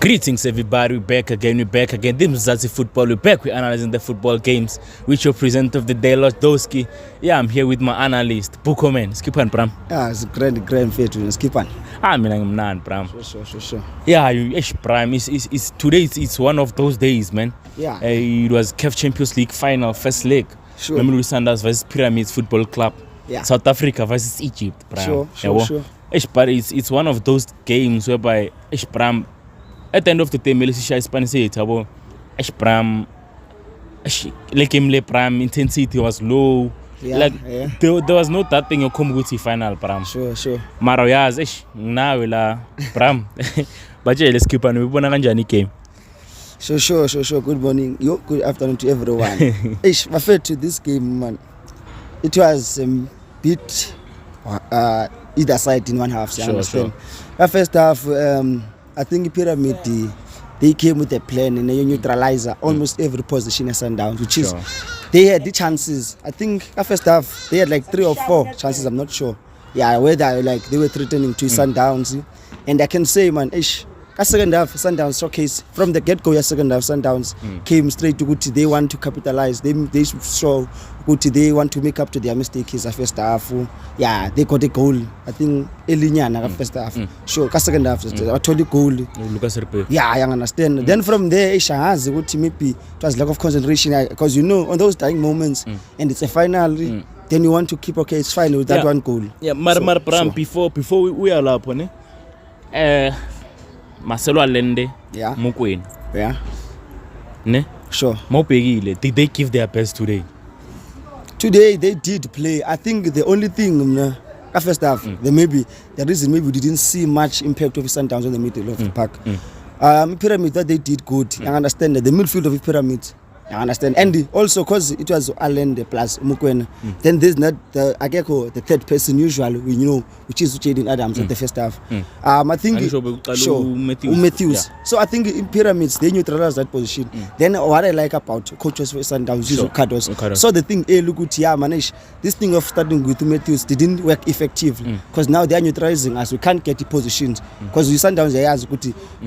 Greetings everybody, we're back again. This is Zazi Football, we're back, we're analyzing the football games. With your presenter of the day, Lorch. Yeah, I'm here with my analyst, Buco man. Skipan, Bram. Yeah, it's a grand fit to Skipan. I'm not, Bram. Sure. Yeah, Bram, it's one of those days, man. Yeah. It was CAF Champions League final, first leg. Sure. Mamelodi Sundowns versus Pyramids Football Club. Yeah. South Africa versus Egypt, Bram. Sure. But it's one of those games whereby, Bram, at the end of the day, Malaysia Spanish tabo. Bram, Pram intensity was low. Yeah. There was no that thing you come with the final, Bram. Sure. Maroyaz, now Bram. But let's keep on. We wanna ganjani game. Sure. Good morning. Good afternoon to everyone. My fair to this game, man. It was bit either side in one half. Sure. The first half, I think Pyramid they came with a plan and they neutralize almost every position as Sundowns, which is they had the chances. I think the first half they had like 3 or 4 chances. I'm not sure. Yeah, whether like they were threatening to Sundowns, and I can say, man, second half Sundowns showcase from the get-go. Second half Sundowns came straight to Guti. They want to capitalize. They show Guti. They want to make up to their mistakes. First half, yeah, they got a goal. I think Elinyana first half. Sure, second half, I told you goal. Yeah, I understand. Then from there, has Guti maybe it was lack of concentration because on those dying moments, and it's a final. Then you want to keep it's fine with that one goal. Yeah, Bram. Before we are up on it. Marcelo Allende, Mokwena. Yeah. Ne? Sure. Did they give their best today? Today they did play. I think the only thing, first half, the reason maybe we didn't see much impact of Sundowns in the middle of the park. Pyramid that they did good. I understand that the midfield of the Pyramids. I understand. And also because it was Allende plus Mokwena, then there's not the third person usually which is Jaden Adams at the first half. I think Matthews. So I think in Pyramids they neutralize that position. Then what I like about coaches for Sundowns is Kados. So the thing, look at manage this thing of starting with Matthews didn't work effectively because now they are neutralizing us. We can't get the positions because we Sundowns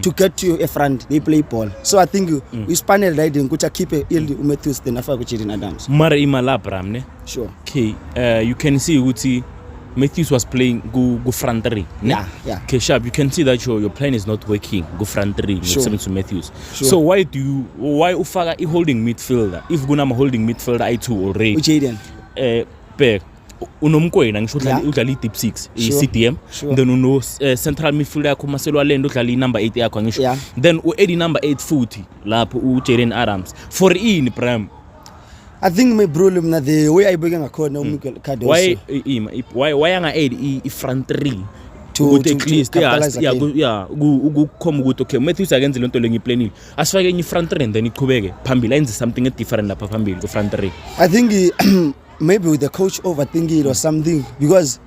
to get to a front they play ball. So I think we span it right and keep it. Matthews then after Jaden Adams. Mara imala Bram ne? Sure. Okay, you can see Uti Matthews was playing go front three. Yeah. Okay, Sharp, you can see that your plan is not working. Go front three, to Matthews. Sure. So why Ufaga holding midfielder? If Gunam holding midfielder I2 already. Jaden. Back. Unomkwena ngisho udlala deep 6 CDM then uno central midfielder yakho Marcelo Allende udlala number 8 yakho ngisho then u number 8 futhi lapho uJaden Adams for in Bram. I think my problem na the way I begin ngakhona Michael Cardoso why anga aid I front 3 to at least ukukhoma ukuthi okay Matthews akenze lento lengiplanile asifake enye front 3 and then iqhubeke phambili enze something different lapha phambili ku front 3. I think maybe with the coach overthinking or something because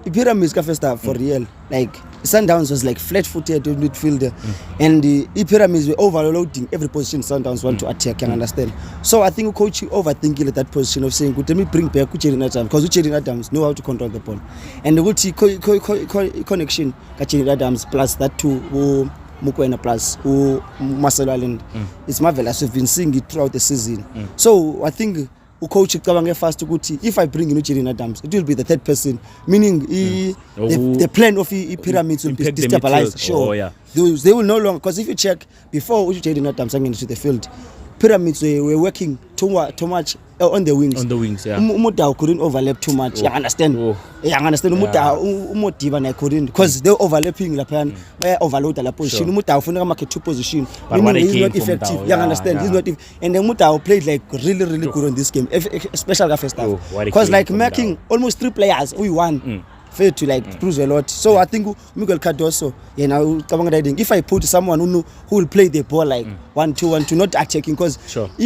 the Pyramids first half for real like Sundowns was like flat-footed in midfield and the Pyramids were overloading every position Sundowns want to attack. You understand? So I think coach overthinking at that position of saying, "Let me bring back Jaden Adams because Jaden Adams know how to control the ball." And the connection Jaden Adams plus that two Mokwena plus Marcelo Allende. It's marvelous. We've been seeing it throughout the season. So I think coach fast to if I bring Jaden Adams, it will be the third person, meaning the plan of the Pyramids will be destabilized. Sure, they will no longer because if you check before Jaden Adams into the field, Pyramids were working too much on the wings. Umutao couldn't overlap too much. You understand? Umutao couldn't because they're overlapping they overload the position. Umutao for make 2 position. Meaning he's not effective. You understand? He's not and then Umutao played like really good on this game, especially first half. Because like making almost 3 players, we won. Fair to like prove a lot. So I think Miguel Cardoso, if I put someone who will play the ball like 1-2-1-2, not attacking, because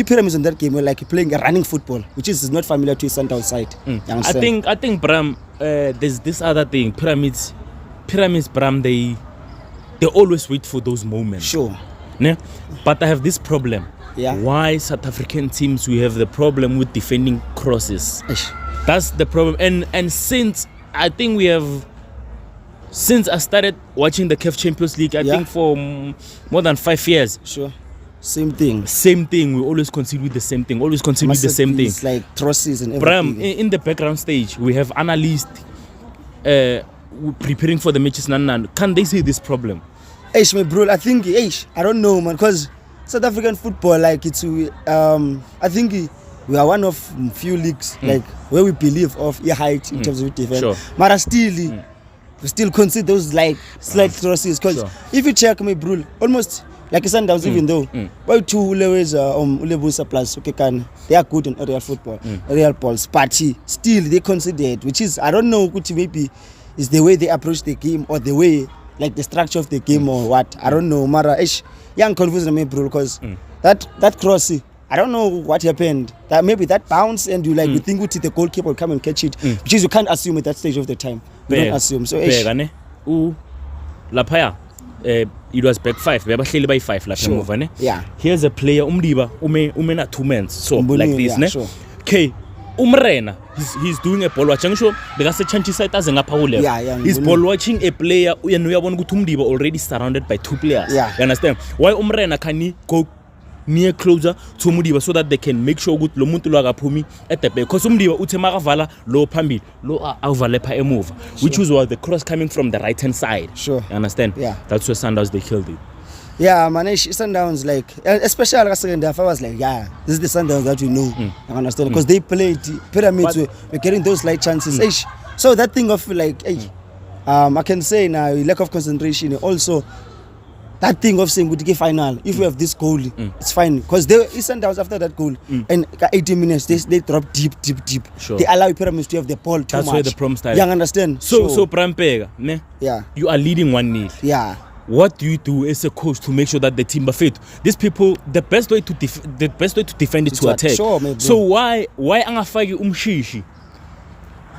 Pyramids in that game were like playing a running football, which is not familiar to Sundowns side. I think Bram, there's this other thing. Pyramids Bram, they always wait for those moments. Sure. Ne? But I have this problem. Yeah. Why South African teams we have the problem with defending crosses? That's the problem. And since I think we have since I started watching the CAF Champions League, I think for more than 5 years. Sure. Same thing. We always concede with the same thing. The same thing. It's like trusses and everything. Bram, in the background stage, we have analysts preparing for the matches. Can they see this problem? My bro, I think, I don't know, man, because South African football, like, it's, I think we are one of few leagues, like, where we believe of height in terms of defense. Sure. But still, we still consider those, like, slight crosses, because if you check, my bro, almost, like Sundowns, even though, by 2 levels, Ulebusa plus, okay, they are good in aerial football, aerial balls, but still, they consider it, which is, I don't know, maybe is the way they approach the game, or the way, like the structure of the game or what. I don't know. Mara, young confused me, bro, because that cross, I don't know what happened. That maybe that bounce and you like you think the goalkeeper will come and catch it, which is you can't assume at that stage of the time. You don't assume. So Lapaya, it was back 5. We have a 5 lap move. Yeah. Here's a player umdiba umena 2 men. So like this, ne? Sure. Okay. Umrena, he's doing a ball watching show because the chances are he's ball watching a player and we are one Umdiba already surrounded by 2 players. You understand? Why Umrena can he go near closer to Mudiba so that they can make sure good Lomuntulaga Pumi at the back? Because Umdiba Utemaravala, low Pambi, low Avalepa move, which was the cross coming from the right hand side. Sure. You understand? Yeah. That's where Sundowns they killed it. Yeah, man, Sundowns, like, especially like second half, I was like, this is the Sundowns that we know. I understand, because they played Pyramids, we're getting those light chances. So that thing of like, I can say now, lack of concentration, also that thing of saying, we get final, if we have this goal, it's fine. Because they Sundowns after that goal, and 80 minutes, they drop deep. Sure. They allow Pyramids to have the ball too much. That's where the problem started. You understand? So Prampega, ne? Yeah. You are leading 1-0. Yeah. What do you do as a coach to make sure that the team are fit? These people, the best way to defend is to attack. Sure, so why angafaki umshishi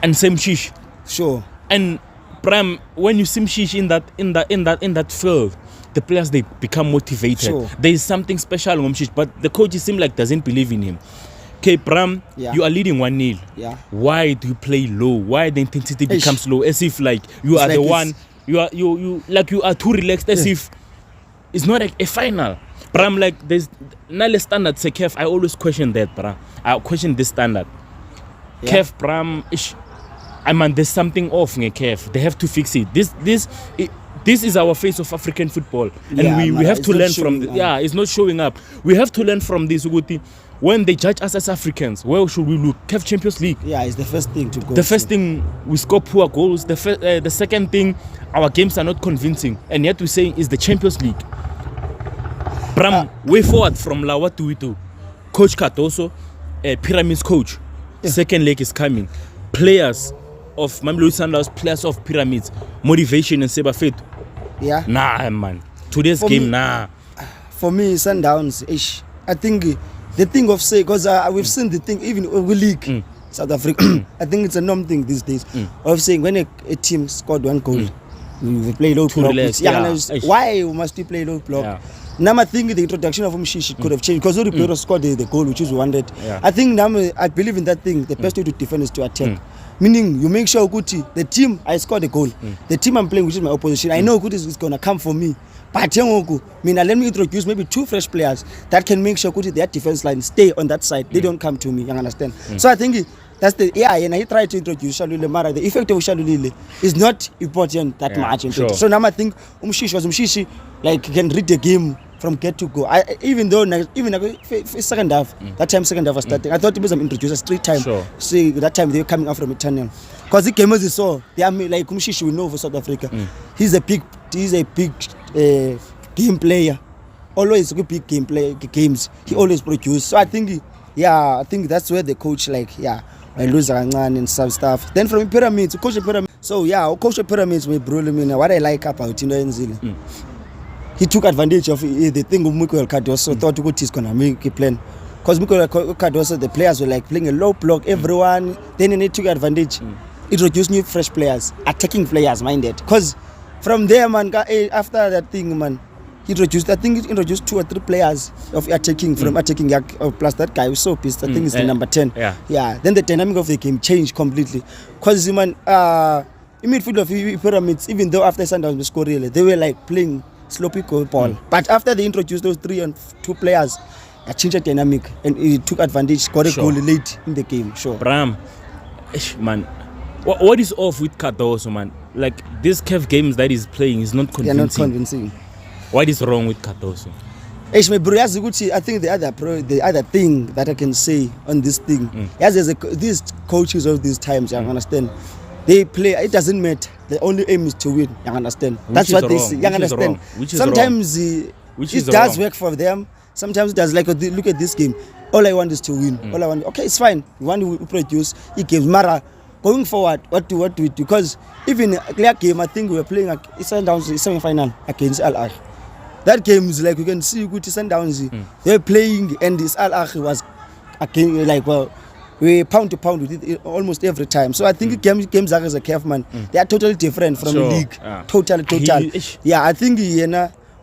and same shish? Sure. And Pram, when you see shish in that field, the players they become motivated. Sure. There is something special on shish, but the coach seems like doesn't believe in him. Okay, Pram, you are leading 1-0. Yeah. Why do you play low? Why the intensity becomes low? As if like you are the one. You are too relaxed, as if it's not like a final. But I'm like, there's not a standard. CAF, I always question that, bro. I question this standard. CAF, Bram, there's something off in CAF. They have to fix it. This is our face of African football, and we have to learn from. It's not showing up. We have to learn from this. When they judge us as Africans, where should we look? CAF Champions League. Yeah, it's the first thing to go. The first thing, we score poor goals. The second thing, our games are not convincing. And yet we say is the Champions League. Bram, way forward from La, what do we do? Coach Cardoso, Pyramids coach. Second leg is coming. Players of Mamelodi Sundowns, players of Pyramids. Motivation and saber fit. Yeah. Nah, man. Today's for game, me, nah. For me, Sundowns, I think... The thing of say, because we've seen the thing, even we league, South Africa, I think it's a norm thing these days, of saying when a team scored 1 goal, we play low block. Why must we play low block? Now I think the introduction of Umshishi could have changed, because the player scored the goal which is wanted. I think now I believe in that thing, the best way to defend is to attack. Meaning you make sure Guti, the team I scored the goal, the team I'm playing which is my opposition, I know Guti is going to come for me. But let me introduce maybe 2 fresh players that can make sure their defense line stay on that side. They don't come to me, you understand? So I think that's the and I try to introduce Shalule Mara. The effect of Shalule is not important that much. Sure. So now I think Umshishi like can read the game from get to go. Even second half, that time second half was starting. I thought it was some introducers 3 times. Sure. See that time they were coming out from Eternal. Because the game as you saw, they are like Umshishi we know for South Africa. He's a big game player. Always big games. He always produces. So I think that's where the coach I lose and some stuff. Then from Pyramids, coach of Pyramids. So coach of Pyramids with Bruno. What I like about Enzile. He took advantage of the thing of Buco Cardoso. Thought he's gonna make a plan. Because Buco Cardoso, the players were like playing a low block, everyone. Then he took advantage. Introduced new fresh players, attacking players, minded. Because from there, man, after that thing, man, he introduced 2 or 3 players of attacking from attacking. Plus that guy was so pissed. I think it's the number 10. Yeah. Then the dynamic of the game changed completely. Because man, in midfield of Pyramids, even though after Sundowns scored really, they were like playing sloppy goal ball. But after they introduced those 3 and 2 players, it changed the dynamic and it took advantage, scored a goal late in the game. Sure. Bram, man, what is off with Cardoso, man? Like this CAF games that he's playing is not convincing. They're not convincing. What is wrong with Cardoso? I think the other thing that I can say on this thing, these coaches of these times, you understand, they play, it doesn't matter. The only aim is to win, you understand. That's what they say, you understand. Sometimes it does work for them, sometimes it does. Like, look at this game, all I want is to win. All I want, okay, it's fine, you want to produce, it gives Mara. Going forward, what do we do? Because even a clear game, I think we were playing Sundowns semi-final against Al Ahly. That game is like, you can see good Sundowns. They're playing, and this Al Ahly was again like, well, we pound to pound with it almost every time. So I think games as a CAF, man, they are totally different from the league. Total. Yeah, I think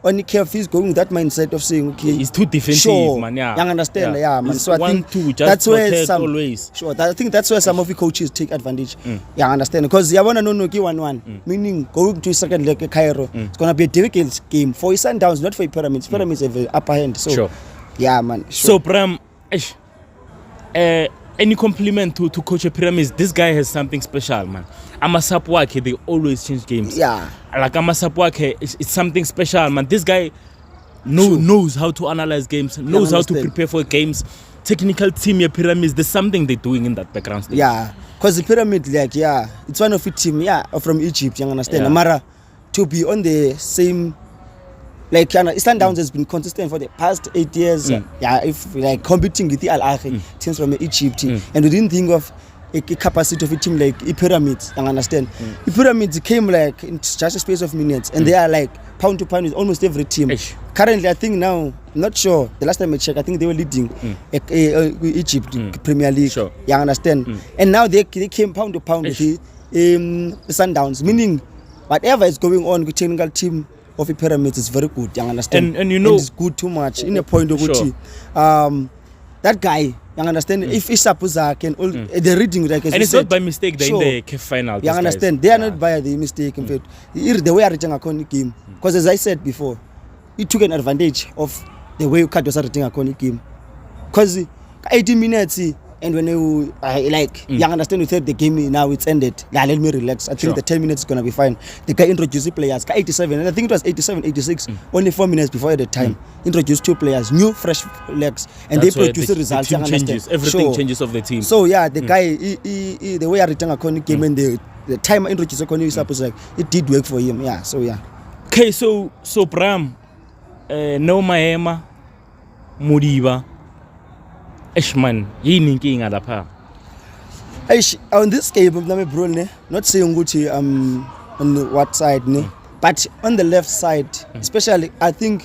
on the CAF he's going with that mindset of saying, okay, he's too defensive, man. Yeah, you understand, man. It's so I think that's where some always. Sure, I think that's where some of the coaches take advantage. Yeah, understand, because you want to know 1-1, meaning going to second leg Cairo. It's gonna be a difficult game for Sundowns, not for Pyramids. Pyramids have an upper hand. So yeah, man. Sure. So Bram, any compliment to Coach Pyramids? This guy has something special, man. Amasapwake, they always change games. Yeah. Like Amasapwake, it's something special, man. This guy knows how to analyze games, knows how to prepare for games. Technical team, your Pyramids, there's something they're doing in that background stage. Yeah, because the Pyramid, like, it's one of the team, from Egypt, you understand. Amara, to be on the same, like, Sundowns has been consistent for the past 8 years. If like competing with the Al Ahly teams from Egypt, and we didn't think of a capacity of a team like Pyramids, you understand. The Pyramids came like in just a space of minutes, and they are like pound to pound with almost every team. Currently, I think now, I'm not sure. The last time I checked, I think they were leading Egypt Premier League. Sure. You understand. And now they came pound to pound with the Sundowns, meaning whatever is going on with technical team of the Pyramids is very good, you understand. And you know, and it's good too much in a point of that guy, you understand, if Isapuzak and all the reading, like, and it's not by mistake they're in the CAF final. You understand, they are not by the mistake. In fact, the way I reaching a game, because as I said before, he took an advantage of the way Cardoso reaching a game, because 80 minutes. And when you you understand, you said the game now it's ended. Yeah, let me relax. I think the 10 minutes is gonna be fine. The guy introduced the players. 87, and I think it was 87, 86. Only 4 minutes before at the time, introduced 2 players, new fresh legs, and that's they produced the results. The team changes. Everything changes of the team. So yeah, the guy, the way I return a game and the time I introduced a corner, it did work for him. Yeah. So yeah. Okay, so Bram, no Maema, Mudiba. Man, on this game, not saying Gucci on what side, but on the left side, especially, I think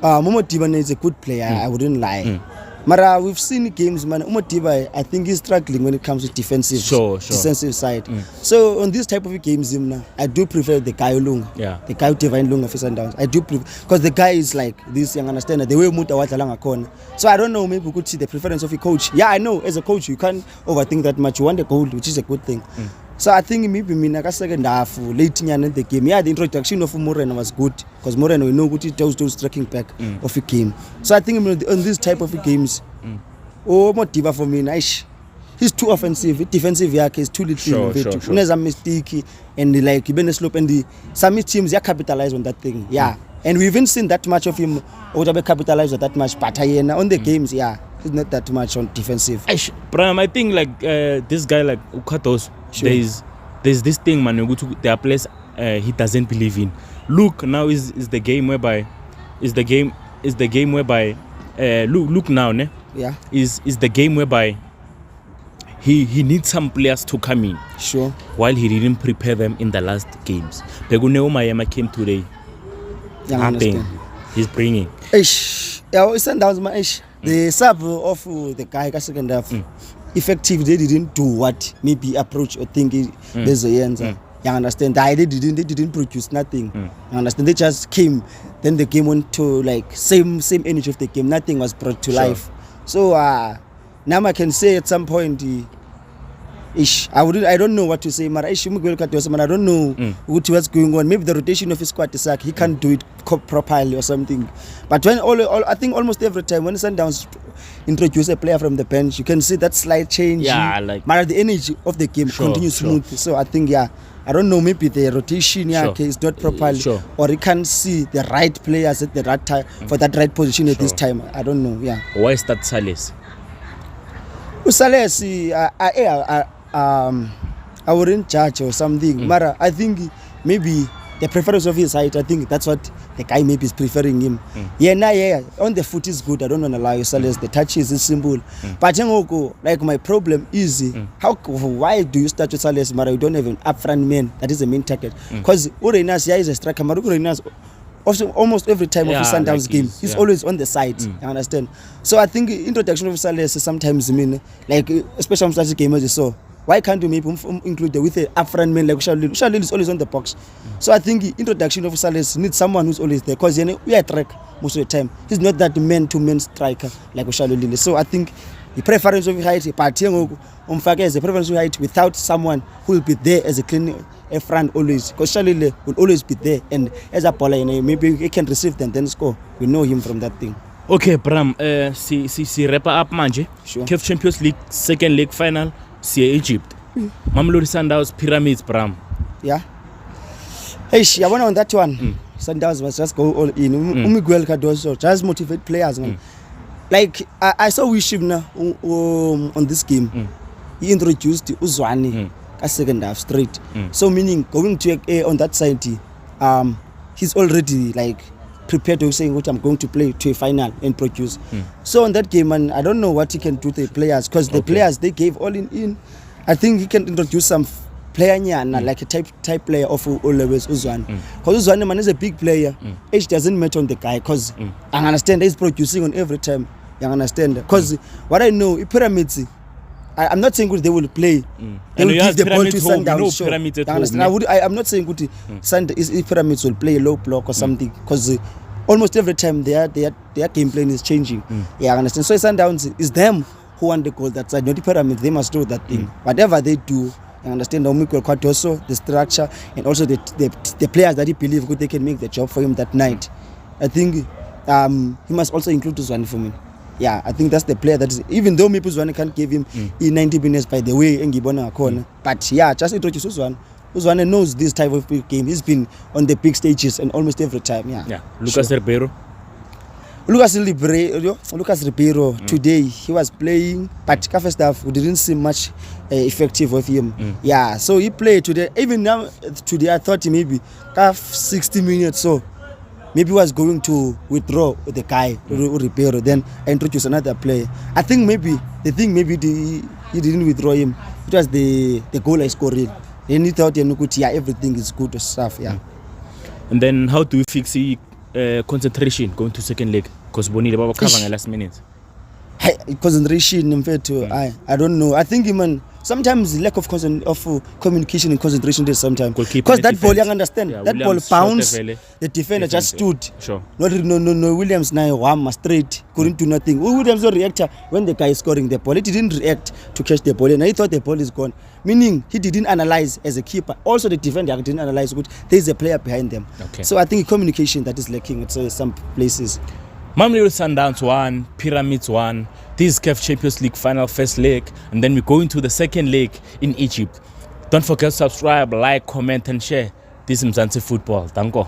Momo Diba is a good player. I wouldn't lie. Mara, we've seen games, man. Diba, I think he's struggling when it comes to defensive side. So on this type of games, I do prefer the guy Lung, the guy Divine Lung of Sundowns. I do prefer, because the guy is like this, you understand, the way Muta Watalanga corner. So I don't know, maybe we could see the preference of a coach. Yeah, I know, as a coach, you can't overthink that much. You want a goal, which is a good thing. So I think maybe second half, late in the game, the introduction of Moreno was good, because Moreno, we know what it does to striking back of a game. So I think on this type of games, Diba for me, he's too offensive. Defensive, he's too little. There's a mistake, and like you've been a slope, and some teams capitalize on that thing. Yeah, and we haven't seen that much of him capitalize on that much. But on the games, he's not that much on defensive. Bram, I think like this guy like Ukatos, there's this thing, man. You go to their place, he doesn't believe in. Look, now is the game whereby look now, ne? Yeah. Is the game whereby he needs some players to come in. Sure. While he didn't prepare them in the last games. Peguneo Mayama came today. Nothing. He's bringing. Sundowns, the sub of the guy second half. Effective, they didn't do what maybe approach or think there's a answer. You understand? They didn't produce nothing. You understand? They just came. Then the game went to like same energy of the game. Nothing was brought to life. So now I can say at some point I don't know what to say, Mara. I don't know what's going on. Maybe the rotation of his squad is he can't do it properly or something. But when I think almost every time when Sundowns introduce a player from the bench, you can see that slight change. Mara, the energy of the game continues smooth. So I think I don't know, maybe the rotation is not properly, or he can't see the right players at the right time for that right position at this time. I don't know. Why is that Salesi? Salesi, I wouldn't judge or something. Mara, I think maybe the preference of his height, I think that's what the guy maybe is preferring him. On the foot is good. I don't want to lie, Salesi. The touch is simple. But like my problem is why do you start with Salesi, Mara? You don't have an upfront man that is the main target. Because Urenas is a striker. Urenas almost every time of the Sundowns game, he's always on the side. You understand? So I think introduction of Salesi sometimes mean especially on such game as you saw. Why can't you maybe include with an upfront man like Ushalil is always on the box. So I think introduction of Salesi needs someone who's always there because we are track most of the time. He's not that man-to-man striker like Ushalil. So I think the preference of height, as a preference of height without someone who will be there as a clean front always. Because Ushalil will always be there, and as a bowler, maybe he can receive them then score. We know him from that thing. Okay, Bram, si wrap up manje. Sure. CAF Champions League second leg final. See Egypt. Mamelodi Sundowns Pyramids, Bram. I went on that one. Sundowns must just go all in. Miguel Cardoso just motivate players, man. Like I saw Wishim on this game. He introduced Uzwani a second half straight. So meaning going to on that side, he's already like prepared to saying what I'm going to play to a final and produce. So on that game, man, I don't know what he can do to the players because the players they gave all in. I think he can introduce some player like a type player of always Uzwan. Because Uzwan man is a big player. Age doesn't matter on the guy because I understand he's producing on every time. You understand? Because what I know, Pyramids. I'm not saying good they will play. They will give the ball to Sundowns. I'm not saying good Pyramids will play a low block or something because almost every time their game plan is changing. I understand. So Sundowns is them who want the goal that side, not the Pyramids. They must do that thing. Whatever they do, I understand also the structure and also the players that he believes they can make the job for him that night. I think he must also include this one for me. I think that's the player that is, even though maybe Uzwane can't give him 90 minutes by the way, but just introduce Uzwane. Uzwane knows this type of game. He's been on the big stages and almost every time. Lucas Ribeiro. Lucas Ribeiro today he was playing, but first half we didn't see much effective with him. So he played today. Even now today I thought maybe 60 minutes so. Maybe he was going to withdraw the guy, Ribeiro, then introduce another player. I think maybe he didn't withdraw him. It was the goal I scored. Then he thought everything is good stuff. And then how do you fix the concentration going to second leg? Because Bonnie Baba covering last minute. Concentration, in fact, I don't know. I think sometimes lack of communication and concentration there sometimes. Because that ball, you understand, that Williams ball bounced, the defender just stood. Sure. No, Williams now wham straight, couldn't do nothing. Williams no reactor when the guy is scoring the ball. He didn't react to catch the ball and he thought the ball is gone. Meaning he didn't analyze as a keeper. Also the defender didn't analyze good. There is a player behind them. So I think communication that is lacking at some places. Mamelodi Sundowns 1, Pyramids 1. This is CAF Champions League final first leg, and then we go into the second leg in Egypt. Don't forget to subscribe, like, comment, and share. This is Mzansi Football. Danko.